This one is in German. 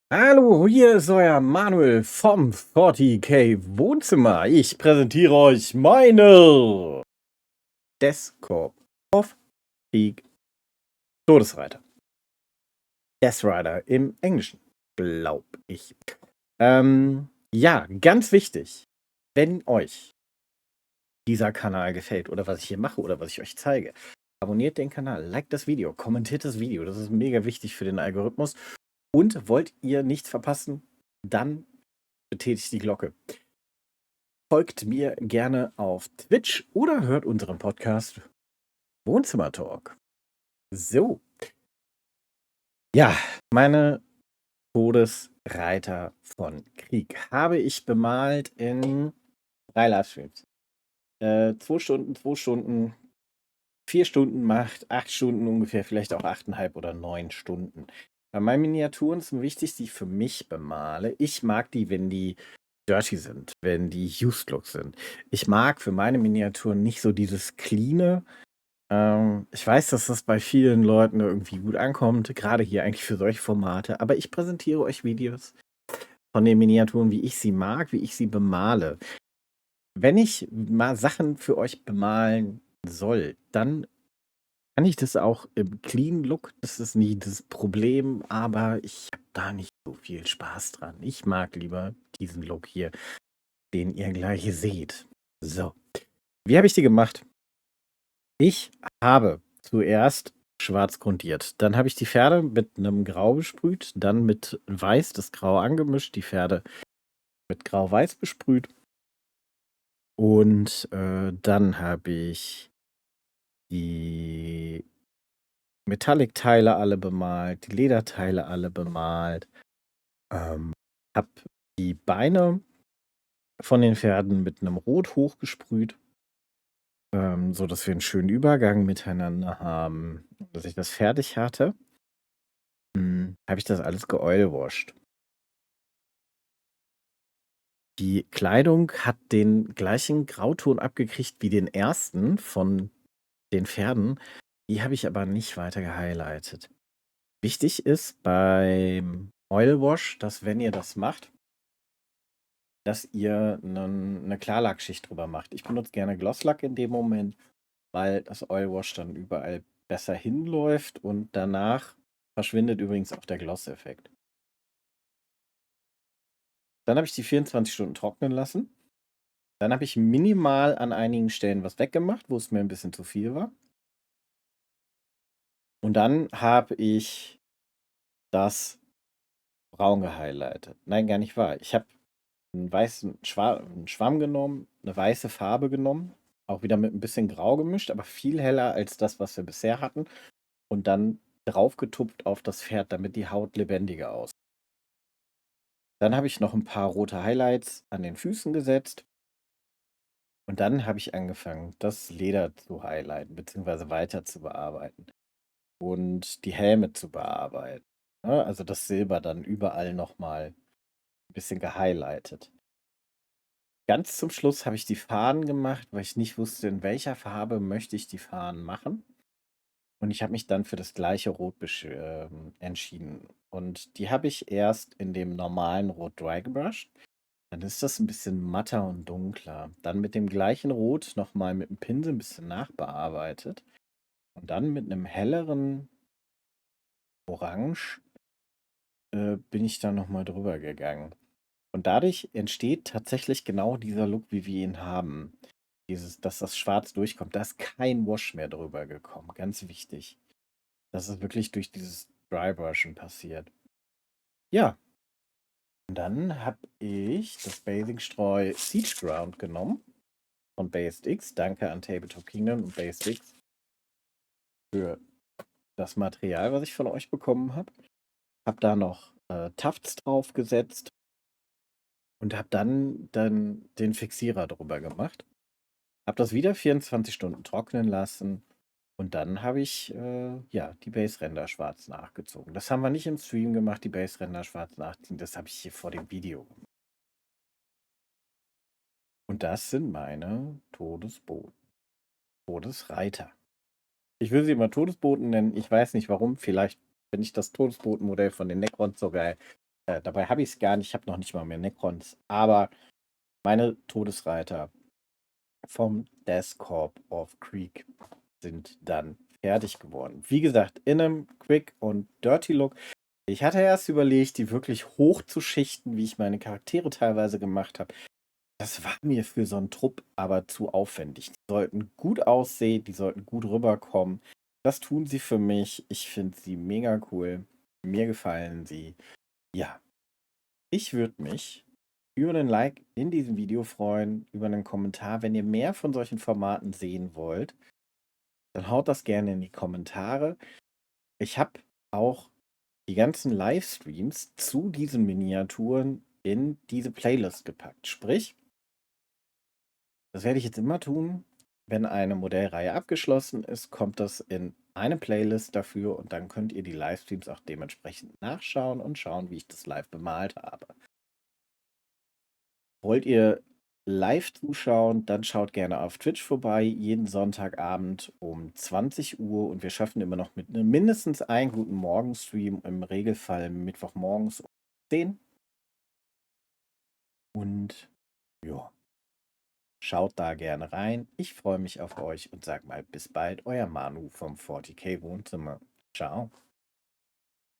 Hallo, hier ist euer Manuel vom 40k Wohnzimmer. Ich präsentiere euch meine Desktop of Peak Todesreiter. Death Rider im Englischen, glaub ich. Ja, ganz wichtig, wenn euch dieser Kanal gefällt oder was ich hier mache oder was ich euch zeige, abonniert den Kanal, liked das Video, kommentiert das Video. Das ist mega wichtig für den Algorithmus. Und wollt ihr nichts verpassen, dann betätigt die Glocke. Folgt mir gerne auf Twitch oder hört unseren Podcast Wohnzimmer Talk. So. Ja, meine Todesreiter von Krieg habe ich bemalt in 3 Livestreams. 2 Stunden, 2 Stunden, 4 Stunden macht 8 Stunden ungefähr, vielleicht auch 8,5 oder 9 Stunden. Bei meinen Miniaturen ist es wichtig, die ich für mich bemale. Ich mag die, wenn die dirty sind, wenn die Used Look sind. Ich mag für meine Miniaturen nicht so dieses cleane. Ich weiß, dass das bei vielen Leuten irgendwie gut ankommt, gerade hier eigentlich für solche Formate, aber ich präsentiere euch Videos von den Miniaturen, wie ich sie mag, wie ich sie bemale. Wenn ich mal Sachen für euch bemalen soll, dann kann ich das auch im Clean Look. Das ist nie das Problem, aber ich habe da nicht so viel Spaß dran. Ich mag lieber diesen Look hier, den ihr gleich seht. So, wie habe ich die gemacht? Ich habe zuerst schwarz grundiert. Dann habe ich die Pferde mit einem Grau besprüht, dann mit Weiß das Grau angemischt, die Pferde mit Grau-Weiß besprüht. Und dann habe ich die Metallic-Teile alle bemalt, die Lederteile alle bemalt. Habe die Beine von den Pferden mit einem Rot hochgesprüht, so dass wir einen schönen Übergang miteinander haben. Dass ich das fertig hatte, habe ich das alles geoilwashed. Die Kleidung hat den gleichen Grauton abgekriegt wie den ersten von den Pferden. Die habe ich aber nicht weiter gehighlightet. Wichtig ist beim Oilwash, dass wenn ihr das macht, dass ihr eine Klarlackschicht drüber macht. Ich benutze gerne Glosslack in dem Moment, weil das Oilwash dann überall besser hinläuft und danach verschwindet übrigens auch der Gloss-Effekt. Dann habe ich die 24 Stunden trocknen lassen. Dann habe ich minimal an einigen Stellen was weggemacht, wo es mir ein bisschen zu viel war. Und dann habe ich das braun gehighlightet. Nein, gar nicht wahr. Ich habe einen weißen Schwamm genommen, eine weiße Farbe genommen, auch wieder mit ein bisschen Grau gemischt, aber viel heller als das, was wir bisher hatten. Und dann draufgetupft auf das Pferd, damit die Haut lebendiger aussieht. Dann habe ich noch ein paar rote Highlights an den Füßen gesetzt. Und dann habe ich angefangen, das Leder zu highlighten, beziehungsweise weiter zu bearbeiten. Und die Helme zu bearbeiten. Ne? Also das Silber dann überall nochmal ein bisschen gehighlightet. Ganz zum Schluss habe ich die Fahnen gemacht, weil ich nicht wusste, in welcher Farbe möchte ich die Fahnen machen. Und ich habe mich dann für das gleiche Rot entschieden. Und die habe ich erst in dem normalen Rot dry gebrushed. Dann ist das ein bisschen matter und dunkler. Dann mit dem gleichen Rot nochmal mit dem Pinsel ein bisschen nachbearbeitet. Und dann mit einem helleren Orange bin ich da nochmal drüber gegangen. Und dadurch entsteht tatsächlich genau dieser Look, wie wir ihn haben. Dass das Schwarz durchkommt. Da ist kein Wash mehr drüber gekommen. Ganz wichtig. Das ist wirklich durch dieses Drybrushen passiert. Ja. Und dann habe ich das Basing-Streu Siege Ground genommen. Von Based X. Danke an Tabletop Kingdom und Based X für das Material, was ich von euch bekommen habe. Habe da noch Tufts draufgesetzt und habe dann den Fixierer drüber gemacht. Habe das wieder 24 Stunden trocknen lassen und dann habe ich ja, die Base-Ränder schwarz nachgezogen. Das haben wir nicht im Stream gemacht, die Base-Ränder schwarz nachziehen. Das habe ich hier vor dem Video gemacht. Und das sind meine Todesboten. Todesreiter. Ich will sie immer Todesboten nennen. Ich weiß nicht warum. Vielleicht finde ich das Todesbotenmodell von den Necrons so geil. Dabei habe ich es gar nicht. Ich habe noch nicht mal mehr Necrons. Aber meine Todesreiter vom Death Corp of Creek sind dann fertig geworden. Wie gesagt, in einem Quick und Dirty Look. Ich hatte erst überlegt, die wirklich hochzuschichten, wie ich meine Charaktere teilweise gemacht habe. Das war mir für so einen Trupp aber zu aufwendig. Die sollten gut aussehen, die sollten gut rüberkommen. Das tun sie für mich. Ich finde sie mega cool. Mir gefallen sie. Ja, ich würde mich über einen Like in diesem Video freuen, über einen Kommentar. Wenn ihr mehr von solchen Formaten sehen wollt, dann haut das gerne in die Kommentare. Ich habe auch die ganzen Livestreams zu diesen Miniaturen in diese Playlist gepackt. Sprich, das werde ich jetzt immer tun. Wenn eine Modellreihe abgeschlossen ist, kommt das in eine Playlist dafür und dann könnt ihr die Livestreams auch dementsprechend nachschauen und schauen, wie ich das live bemalt habe. Wollt ihr live zuschauen, dann schaut gerne auf Twitch vorbei, jeden Sonntagabend um 20 Uhr und wir schaffen immer noch mit mindestens einen guten Morgenstream, im Regelfall Mittwochmorgens um 10. Und ja, schaut da gerne rein. Ich freue mich auf euch und sag mal bis bald, euer Manu vom 40k Wohnzimmer. Ciao.